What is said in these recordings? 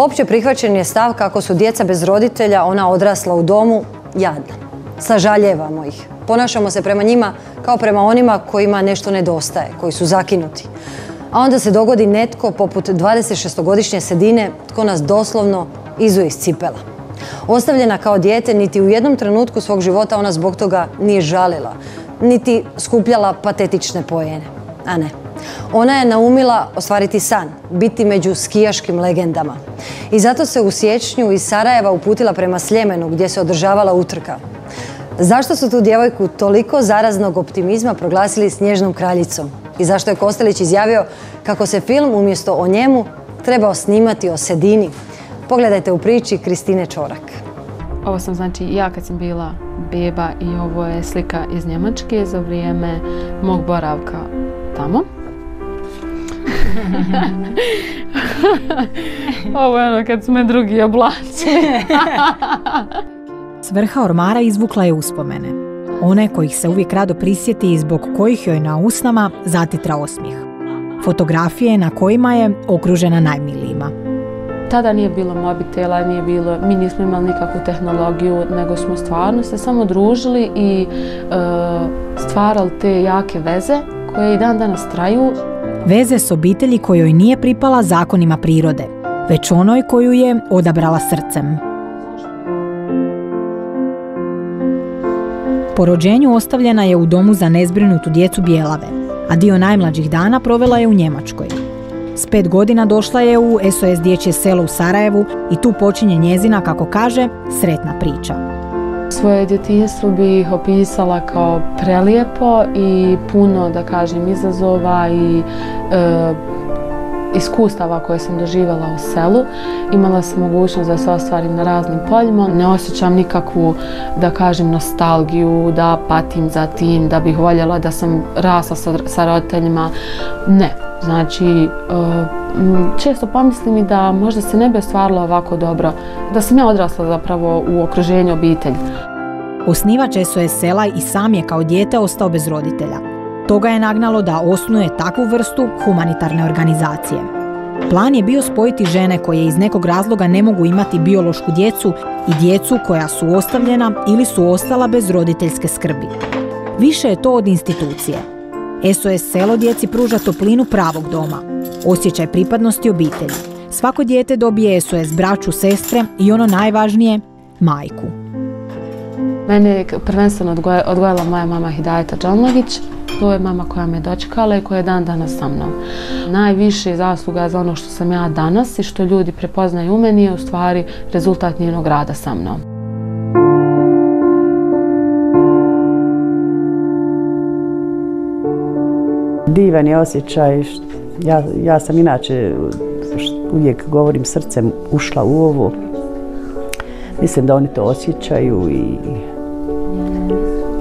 Opće prihvaćen je stav kako su djeca bez roditelja, ona odrasla u domu, jadna. Sažaljevamo ih. Ponašamo se prema njima kao prema onima kojima nešto nedostaje, koji su zakinuti. A onda se dogodi netko poput 26-godišnje Sedine tko nas doslovno izuje iz cipela. Ostavljena kao dijete, niti u jednom trenutku svog života ona zbog toga nije žalila, niti skupljala patetične poene. A ne. Ona je naumila ostvariti san, biti među skijaškim legendama. I zato se u siječnju iz Sarajeva uputila prema Sljemenu gdje se održavala utrka. Zašto su tu djevojku toliko zaraznog optimizma proglasili snježnom kraljicom? I zašto je Kostelić izjavio kako se film umjesto o njemu trebao snimati o Sedini? Pogledajte u priči Kristine Čorak. Ovo sam znači ja kad sam bila beba i ovo je slika iz Njemačke za vrijeme mog boravka tamo. Ovo je ono kad su me drugi oblačili. Svrha ormara izvukla je uspomene. One kojih se uvijek rado prisjeti i zbog kojih joj na usnama zatitra osmijeh. Fotografije na kojima je okružena najmilijima. Tada nije bilo mobitela, mi nismo imali nikakvu tehnologiju, nego smo stvarno se samo družili i stvarali te jake veze koje i dan danas traju. Veze s obitelji kojoj nije pripala zakonima prirode, već onoj koju je odabrala srcem. Po rođenju ostavljena je u domu za nezbrinutu djecu Bjelave, a dio najmlađih dana provela je u Njemačkoj. S 5 godina došla je u SOS dječje selo u Sarajevu i tu počinje njezina, kako kaže, sretna priča. Svoje djetinjstvo bih opisala kao prelijepo i puno, da kažem, izazova i iskustava koje sam doživjela u selu. Imala sam mogućnost da se ostvarim na raznim poljima. Ne osjećam nikakvu, da kažem, nostalgiju, da patim za tim, da bih voljela da sam rasla sa roditeljima. Ne. Znači, često pomislim i da možda se ne bi ostvarilo ovako dobro, da sam ja odrasla zapravo u okruženju obitelji. Osnivač SOS sela i sam je kao dijete ostao bez roditelja. To ga je nagnalo da osnuje takvu vrstu humanitarne organizacije. Plan je bio spojiti žene koje iz nekog razloga ne mogu imati biološku djecu i djecu koja su ostavljena ili su ostala bez roditeljske skrbi. Više je to od institucije. SOS selo djeci pruža toplinu pravog doma, osjećaj pripadnosti obitelji. Svako dijete dobije SOS braću, sestre i ono najvažnije, majku. Mene je prvenstveno odgojila moja mama Hidajeta Đanlagić. To je mama koja me dočekala i koja je dan danas sa mnom. Najviše zasluga za ono što sam ja danas i što ljudi prepoznaju u meni je u stvari rezultat njenog rada sa mnom. Divan je osjećaj. Ja sam inače, uvijek govorim srcem, ušla u ovo. Mislim da oni to osjećaju i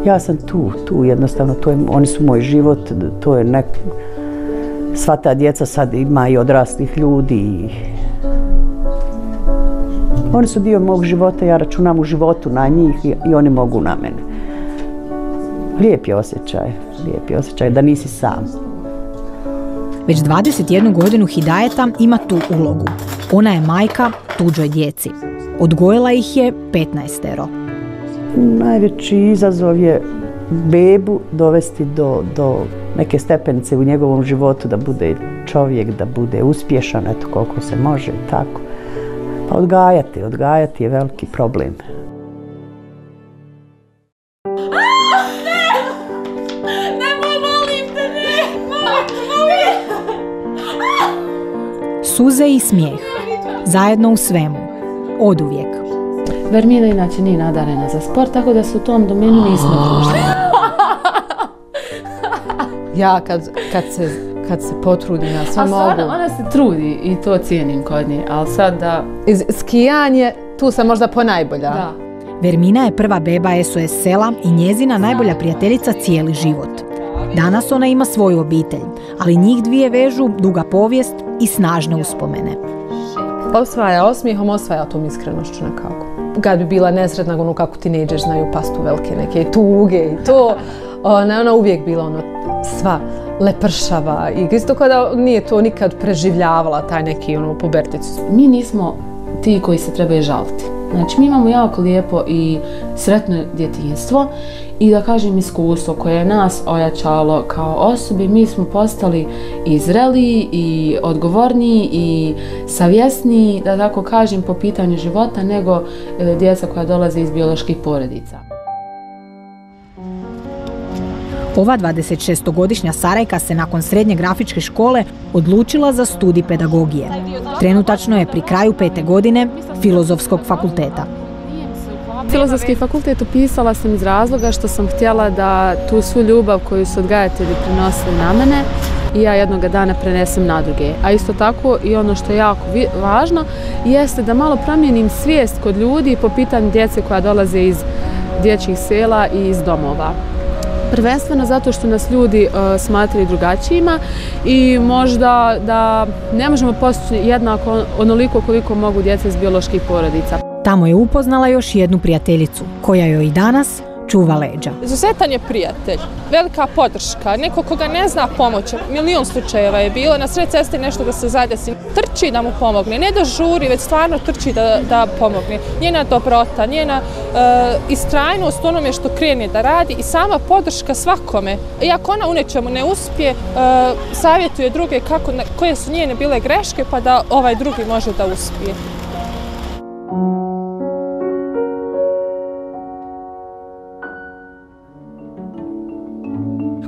ja sam tu jednostavno, oni su moj život, to je sva ta djeca sad ima i odraslih ljudi. Oni su dio mog života, ja računam u životu na njih i oni mogu na mene. Lijep je osjećaj da nisi sam. Već 21 godinu Hidajeta ima tu ulogu. Ona je majka tuđoj djeci. Odgojila ih je 15. Najveći izazov je bebu dovesti do neke stepenice u njegovom životu, da bude čovjek, da bude uspješan, eto koliko se može i tako. Pa odgajati je veliki problem. Suze i smijeh, zajedno u svemu, oduvijek. Vermina inače nije nadarena za sport, tako da se u tom domenu nismo družili. Ja kad se potrudi na sve mogu. Ona se trudi i to cijenim kod nje, ali sad da... Skijanje, tu sam možda ponajbolja. Da. Vermina je prva beba SOS sela i njezina najbolja prijateljica cijeli život. Danas ona ima svoju obitelj, ali njih dvije vežu duga povijest i snažne uspomene. Osvaja osmijehom, osvaja tom iskrenošću nekako. Kad bi bila nesretna, ono kako tinejdžer znaju pastu velike neke tuge i to, ona uvijek bila sva lepršava i isto kao da nije to nikad preživljavala taj neki pubertet. Mi nismo ti koji se trebaju žaliti. Znači, mi imamo jako lijepo i sretno djetinjstvo i da kažem iskustvo koje je nas ojačalo kao osobe. Mi smo postali i zreliji i odgovorniji i savjesniji, da tako kažem, po pitanju života nego djeca koja dolaze iz bioloških porodica. Ova 26-godišnja Sarajka se nakon srednje grafičke škole odlučila za studij pedagogije. Trenutačno je pri kraju 5. godine Filozofskog fakulteta. Filozofski fakultet upisala sam iz razloga što sam htjela da tu svu ljubav koju su odgajatelji prenosili na mene i ja jednog dana prenesem na druge. A isto tako i ono što je jako važno jeste da malo promijenim svijest kod ljudi po pitanju djece koja dolaze iz dječjih sela i iz domova. Prvenstveno zato što nas ljudi smatraju drugačijima i možda da ne možemo postići jednako onoliko koliko mogu djeca iz bioloških porodica. Tamo je upoznala još jednu prijateljicu, koja joj i danas čuva leđa. Izuzetan je prijatelj, velika podrška, neko koga ne zna pomoći. Milion slučajeva je bilo, na sred ceste nešto da se zadesi. Trči da mu pomogne, ne da žuri, već stvarno trči da pomogne. Njena dobrota, njena istrajnost onome što krene da radi i sama podrška svakome. I ako ona u nečemu ne uspije, savjetuje druge koje su njene bile greške pa da ovaj drugi može da uspije.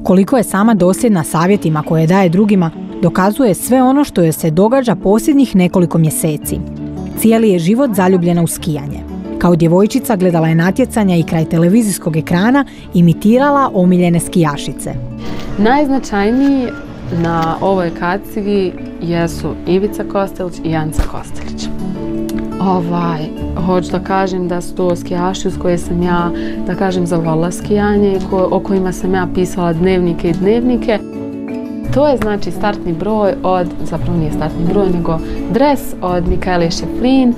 Koliko je sama dosljedna savjetima koje daje drugima, dokazuje sve ono što joj se događa posljednjih nekoliko mjeseci. Cijeli je život zaljubljena u skijanje. Kao djevojčica gledala je natjecanja i kraj televizijskog ekrana imitirala omiljene skijašice. Najznačajniji na ovoj kacigi jesu Ivica Kostelić i Janca Kostelić. Hoću da kažem da su to skijaši uz koje sam ja, da kažem, zavolila skijanje, o kojima sam ja pisala dnevnike i dnevnike. To je znači startni broj zapravo nije startni broj, nego dres od Mikaele Šeflin.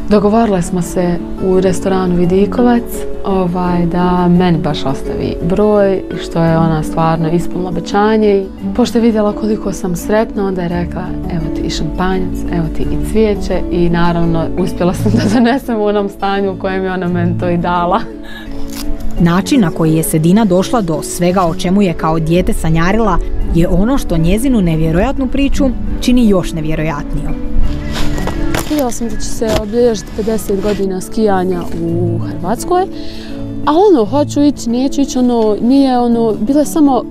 Dogovorile smo se u restoranu Vidikovac da meni baš ostavi broj, što je ona stvarno ispunila obećanje. Pošto je vidjela koliko sam sretna, onda je rekla evo ti i šampanjac, evo ti i cvijeće i naravno uspjela sam da donesem u onom stanju u kojem je ona meni to i dala. Način na koji je Sedina došla do svega o čemu je kao dijete sanjarila je ono što njezinu nevjerojatnu priču čini još nevjerojatnijom. Vidjela sam da će se obilježiti 50 godina skijanja u Hrvatskoj, ali hoću ići, neću ići, nije bilo je samo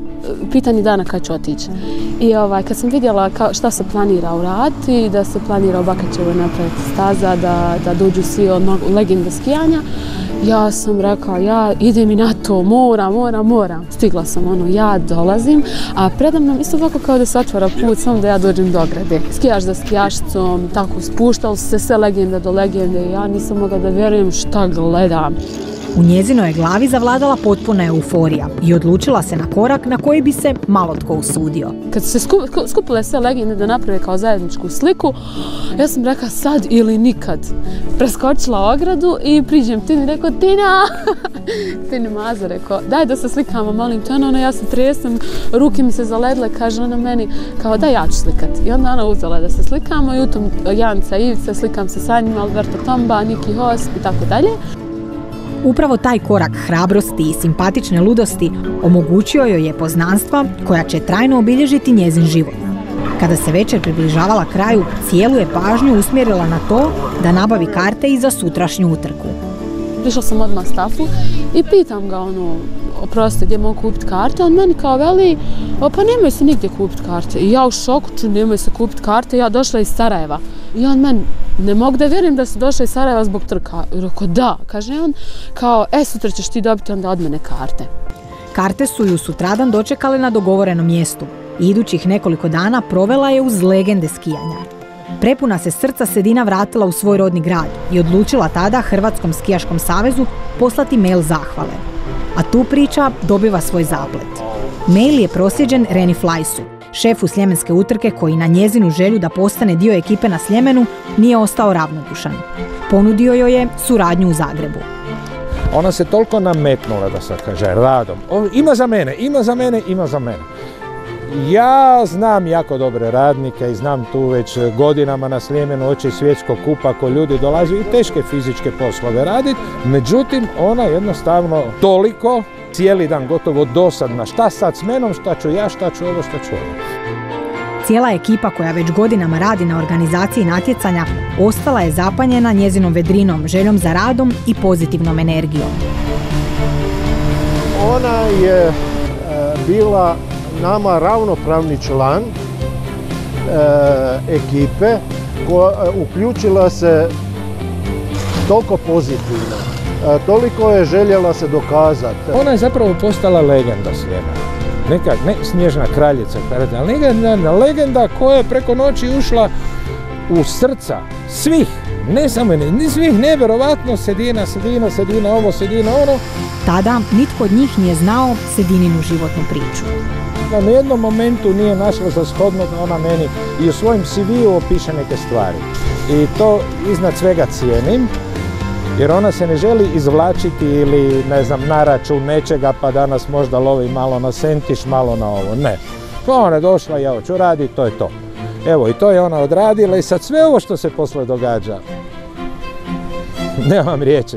pitanje dana kad ću otići. I kad sam vidjela šta se planira uraditi, da se planira u Bakačevoj napraviti staza, da dođu svi legende skijanja, ja sam rekla, ja idem i na to, moram. Stigla sam, ja dolazim, a predamnom isto tako kao da se otvara put, samo da ja dođem do ograde. Skijaš za skijašicom, tako spuštali su se sve legende do legende i ja nisam mogla da vjerujem šta gledam. U njezinoj je glavi zavladala potpuna euforija i odlučila se na korak na koji bi se malo tko usudio. Kad su se skupile sve legende da naprave kao zajedničku sliku, ja sam rekla sad ili nikad. Preskočila ogradu i priđem Tini, rekao Tina! Tini Maza rekao, daj da se slikamo, molim te. Ja se tresem, ruke mi se zaledle, kaže ona meni, kao da ja ću slikati. I onda ona uzela da se slikamo i u tom Janca i Ivica, slikam se sa njima, Alberto Tomba, Niki Hosp i tako dalje. Upravo taj korak hrabrosti i simpatične ludosti omogućio joj je poznanstva koja će trajno obilježiti njezin život. Kada se večer približavala kraju, cijelu je pažnju usmjerila na to da nabavi karte i za sutrašnju utrku. Prišla sam odmah Stafu i pitam ga oprosti, gdje mogu kupiti karte, on meni kao veli, pa nemoj se nigdje kupiti karte. I ja u šoku nemoj se kupiti karte, ja došla iz Sarajeva. I on meni, ne mogu da vjerujem da si došla iz Sarajeva zbog trka. I rekao da, kaže on, kao sutra ćeš ti dobiti onda od mene karte. Karte su ju sutradan dočekale na dogovorenom mjestu i idućih nekoliko dana provela je uz legende skijanja. Prepuna se srca Sedina vratila u svoj rodni grad i odlučila tada Hrvatskom skijaškom savezu poslati mail zahvale. A tu priča dobiva svoj zaplet. Mail je proslijeđen Reni Flajsu, šefu sljemenske utrke koji na njezinu želju da postane dio ekipe na Sljemenu nije ostao ravnodušan. Ponudio joj je suradnju u Zagrebu. Ona se toliko nametnula, da se kaže, radom. Ima za mene. Ja znam jako dobre radnike i znam tu već godinama na Sljemenu oči svjetskog kupa koji ljudi dolaze i teške fizičke poslove raditi. Međutim, ona jednostavno toliko, cijeli dan gotovo dosadna. Šta sad s menom, šta ću ja, šta ću ovo, šta ću ovo. Cijela ekipa koja već godinama radi na organizaciji natjecanja ostala je zapanjena njezinom vedrinom, željom za radom i pozitivnom energijom. Ona je bila nama ravnopravni član ekipe, uključila se toliko pozitivno, toliko je željela se dokazati. Ona je zapravo postala legenda Sljemena. Neka, ne snježna kraljica, ali legenda koja je preko noći ušla u srca svih, ne samo ni svih, nevjerovatno, Sedina, ovo, Sedina, ono. Tada nitko od njih nije znao Sedininu životnu priču. Na jednom momentu nije našla za shodno da ona meni i u svojim CV-u opiše neke stvari. I to iznad svega cijenim, jer ona se ne želi izvlačiti ili, ne znam, na račun nečega pa danas možda lovi malo na sentiš, malo na ovo. Ne. Ona je došla, ja hoću raditi, to je to. Evo, i to je ona odradila i sad sve ovo što se posle događa, nemam riječi.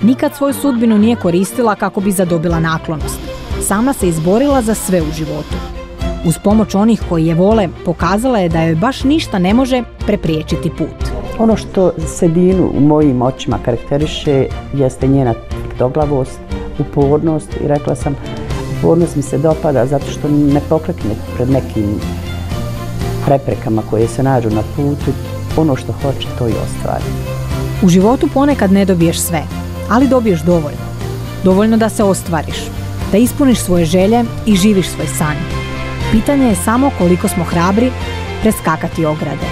Nikad svoju sudbinu nije koristila kako bi zadobila naklonost. Sama se izborila za sve u životu. Uz pomoć onih koji je vole, pokazala je da joj baš ništa ne može prepriječiti put. Ono što Sedinu u mojim očima karakteriše jeste njena tvrdoglavost, upornost i rekla sam, upornost mi se dopada zato što ne poklekne pred nekim preprekama koje se nađu na putu, ono što hoće to i ostvari. U životu ponekad ne dobiješ sve, ali dobiješ dovoljno. Dovoljno da se ostvariš, da ispuniš svoje želje i živiš svoj san. Pitanje je samo koliko smo hrabri preskakati ograde.